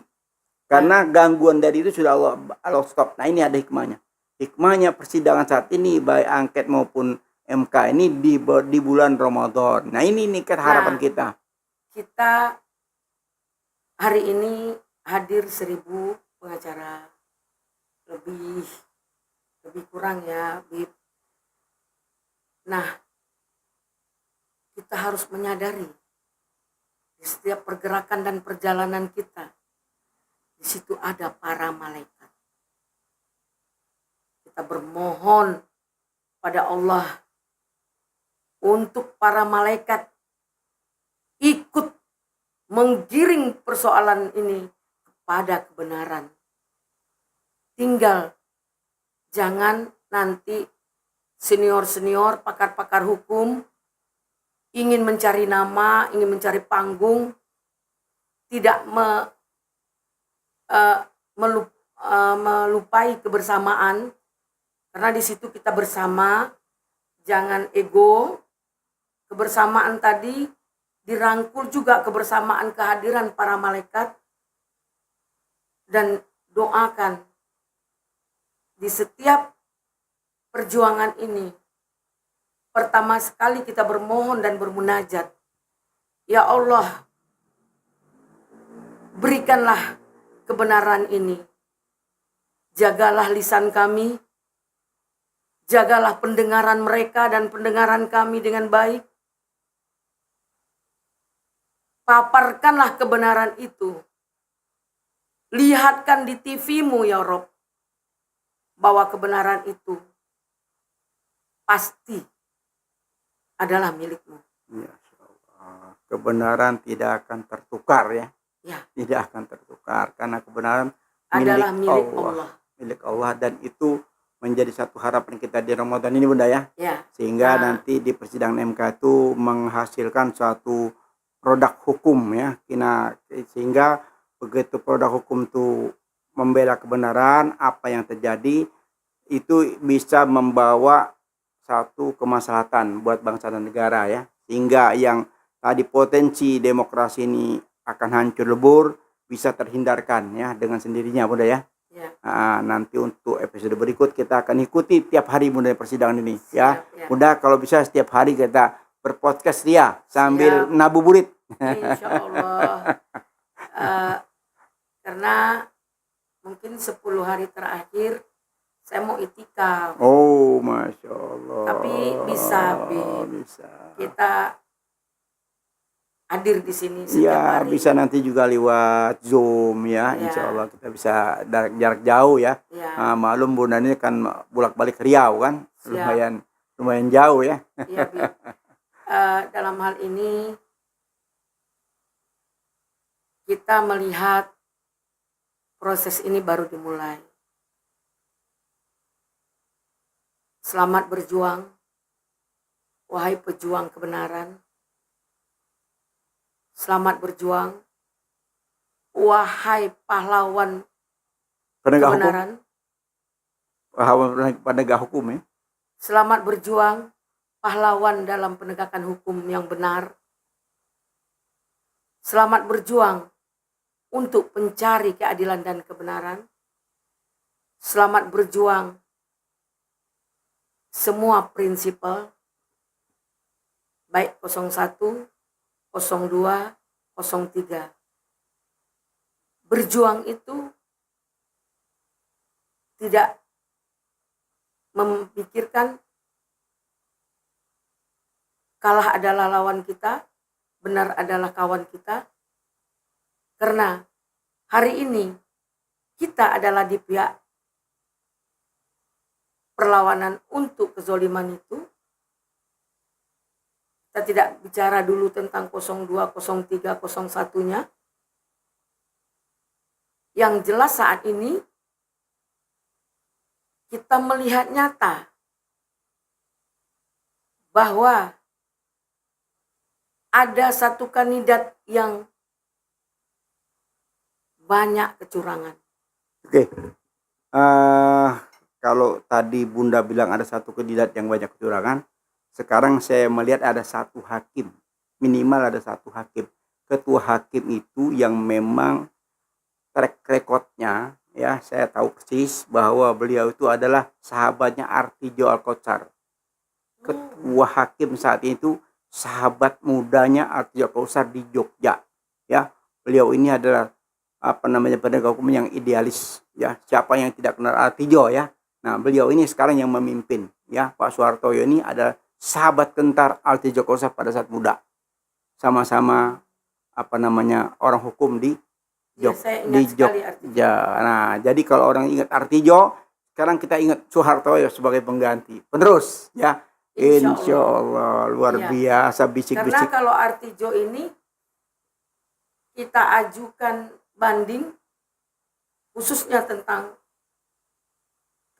Karena gangguan dari itu sudah Allah stop. Nah ini ada hikmahnya. Hikmahnya persidangan saat ini baik angket maupun MK ini di bulan Ramadan. Nah ini kan harapan kita. Kita hari ini hadir 1000 pengacara. Lebih kurang ya, Bib. Nah, kita harus menyadari di setiap pergerakan dan perjalanan kita, di situ ada para malaikat. Kita bermohon pada Allah untuk para malaikat ikut menggiring persoalan ini kepada kebenaran. Tinggal jangan nanti senior-senior, pakar-pakar hukum ingin mencari nama, ingin mencari panggung, tidak melupai kebersamaan, karena di situ kita bersama. Jangan ego. Kebersamaan tadi dirangkul juga kebersamaan kehadiran para malaikat, dan doakan di setiap perjuangan ini. Pertama sekali kita bermohon dan bermunajat, ya Allah, berikanlah kebenaran ini. Jagalah lisan kami, jagalah pendengaran mereka dan pendengaran kami dengan baik. Paparkanlah kebenaran itu. Lihatkan di TV-mu ya Rob, bahwa kebenaran itu pasti adalah milikmu. Ya, kebenaran tidak akan tertukar ya. Tidak akan tertukar karena kebenaran adalah milik Allah. Milik Allah, dan itu menjadi satu harapan kita di Ramadan ini Bunda ya. Sehingga nanti di persidangan MK itu menghasilkan suatu produk hukum ya. Sehingga begitu produk hukum itu membela kebenaran, apa yang terjadi itu bisa membawa satu kemaslahatan buat bangsa dan negara ya. Sehingga yang tadi potensi demokrasi ini akan hancur lebur bisa terhindarkan ya dengan sendirinya Bunda ya. Nanti untuk episode berikut kita akan ikuti tiap hari Bunda persidangan ini ya. Bunda kalau bisa setiap hari kita berpodcast ya sambil ngabuburit. Insya Allah. Karena mungkin 10 hari terakhir saya mau itikaf. Oh, Masya Allah. Tapi bisa. Kita hadir di sini setiap hari. Bisa nanti juga lewat Zoom ya. Insya Allah kita bisa jarak jauh ya. Maklum Bunda ini kan bolak-balik Riau kan. Lumayan jauh ya. Dalam hal ini kita melihat proses ini baru dimulai. Selamat berjuang, wahai pejuang kebenaran. Selamat berjuang, wahai pahlawan kebenaran. Pahlawan penegak hukum ya. Selamat berjuang, pahlawan dalam penegakan hukum yang benar. Selamat berjuang untuk mencari keadilan dan kebenaran. Selamat berjuang semua prinsipal, baik 01, 02, 03. Berjuang itu tidak memikirkan kalah adalah lawan kita, benar adalah kawan kita. Karena hari ini kita adalah di pihak perlawanan untuk kezoliman itu. Kita tidak bicara dulu tentang 02, 03, 01-nya. Yang jelas saat ini kita melihat nyata bahwa ada satu kandidat yang banyak kecurangan. Oke. Kalau tadi Bunda bilang ada satu kandidat yang banyak kecurangan, sekarang saya melihat ada satu hakim, minimal ada satu hakim. Ketua hakim itu yang memang track recordnya, ya saya tahu persis bahwa beliau itu adalah sahabatnya Artijo Alkotsar. Ketua hakim saat itu sahabat mudanya Artijo Alkotsar di Jogja, ya. Beliau ini adalah penegak hukum yang idealis, ya. Siapa yang tidak kenal Artijo, ya. Nah, beliau ini sekarang yang memimpin, ya. Pak Suhartoyo ini adalah sahabat kentar Artijo Alkotsar pada saat muda. Sama-sama orang hukum di Saya ingat sekali Artijo. Nah, jadi kalau orang ingat Artijo, sekarang kita ingat Suhartoyo sebagai pengganti penerus, ya. Insya Allah luar biasa bisik-bisik. Karena kalau Artijo ini kita ajukan banding khususnya tentang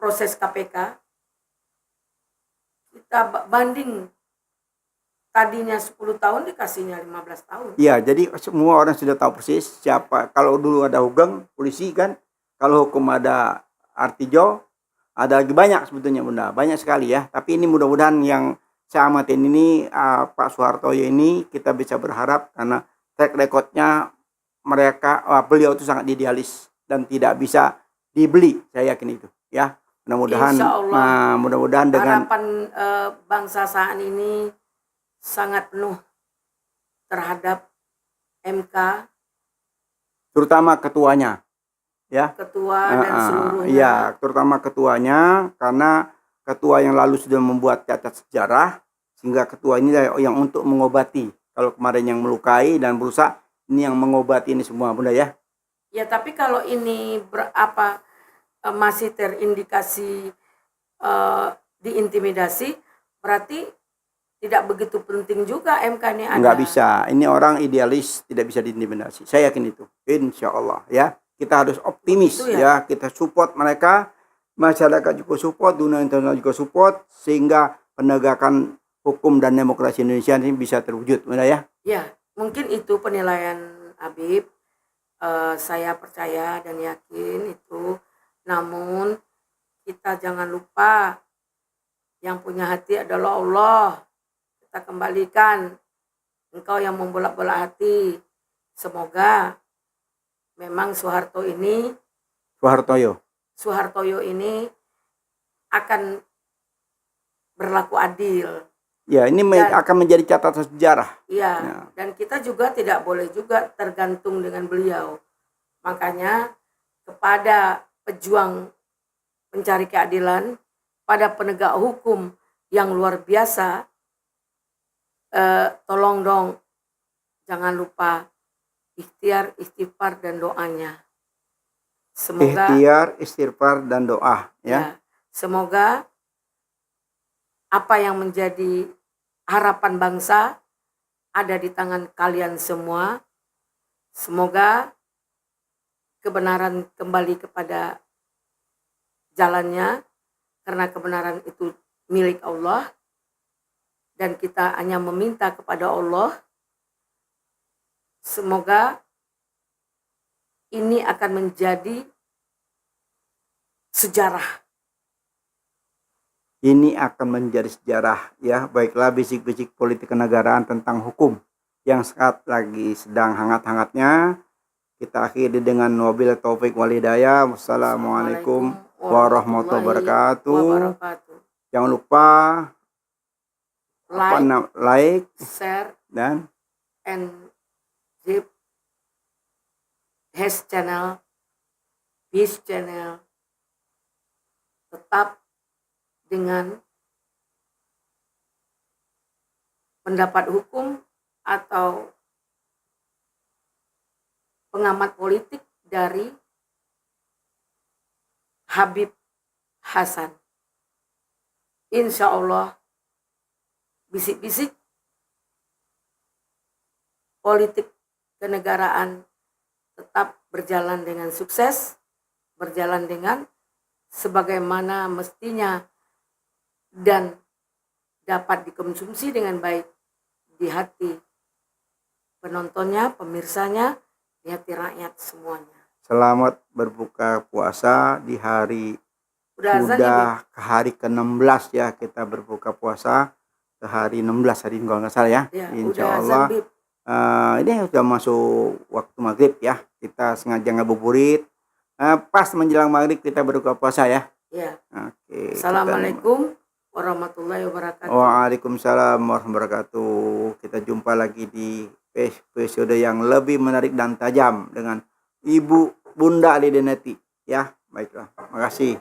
proses KPK, kita banding tadinya 10 tahun dikasihnya 15 tahun. Iya, jadi semua orang sudah tahu persis siapa. Kalau dulu ada Hugeng, polisi kan. Kalau hukum ada Artijo, ada lagi banyak sebetulnya Bunda. Banyak sekali ya. Tapi ini mudah-mudahan yang saya amatin ini Pak Suhartoyo ini kita bisa berharap karena track recordnya beliau itu sangat idealis dan tidak bisa dibeli. Saya yakin itu ya. Mudah-mudahan dengan harapan bangsa saat ini sangat penuh terhadap MK, terutama ketuanya, ya. Ketua dan seluruhnya. Ya, terutama ketuanya karena ketua yang lalu sudah membuat cacat sejarah sehingga ketua ini yang untuk mengobati. Kalau kemarin yang melukai dan berusaha, ini yang mengobati ini semua, Bunda ya. Ya, tapi kalau ini masih terindikasi diintimidasi, berarti tidak begitu penting juga MK ini ada. Nggak bisa. Ini orang idealis, tidak bisa diintimidasi. Saya yakin itu. Insya Allah ya. Kita harus optimis ya. Kita support mereka. Masyarakat juga support. Dunia internasional juga support. Sehingga penegakan hukum dan demokrasi Indonesia ini bisa terwujud. Benar ya? Ya, mungkin itu penilaian Habib. Saya percaya dan yakin itu. Namun kita jangan lupa yang punya hati adalah Allah. Kita kembalikan, Engkau yang membolak-bolak hati. Semoga memang Soeharto Soehartoyo ini akan berlaku adil. Ya, ini akan menjadi catatan sejarah. Iya, ya. Dan kita juga tidak boleh juga tergantung dengan beliau. Makanya kepada pejuang mencari keadilan, pada penegak hukum yang luar biasa, tolong dong jangan lupa ikhtiar, istighfar dan doanya. Semoga ikhtiar, istighfar dan doa ya. Semoga apa yang menjadi harapan bangsa ada di tangan kalian semua. Semoga kebenaran kembali kepada jalannya karena kebenaran itu milik Allah. Dan kita hanya meminta kepada Allah, semoga ini akan menjadi sejarah. Ini akan menjadi sejarah ya. Baiklah bisik-bisik politik kenegaraan tentang hukum yang saat lagi sedang hangat-hangatnya. Kita akhiri dengan wabillahi taufik wal hidayah. Wassalamualaikum warahmatullahi wabarakatuh. Jangan lupa like, share, dan zip Has channel, Peace channel, tetap dengan pendapat hukum atau pengamat politik dari Habib Hasan. Insya Allah bisik-bisik politik kenegaraan tetap berjalan dengan sukses, berjalan dengan sebagaimana mestinya dan dapat dikonsumsi dengan baik di hati penontonnya, pemirsanya, hati rakyat semuanya. Selamat berbuka puasa di hari Udah azan ya, Bi? sudah ke hari ke-16 ya, kita berbuka puasa ke hari 16 hari ini kalau nggak salah ya. Ya, Insya udah azan, Allah Bib. ini sudah masuk waktu maghrib ya. Kita sengaja ngabuburit. Pas menjelang maghrib kita berbuka puasa ya. Ya. Oke. Assalamualaikum warahmatullahi wabarakatuh. Waalaikumsalam warahmatullahi wabarakatuh. Kita jumpa lagi di episode yang lebih menarik dan tajam dengan Ibu Bunda Lideneti ya. Baiklah, makasih.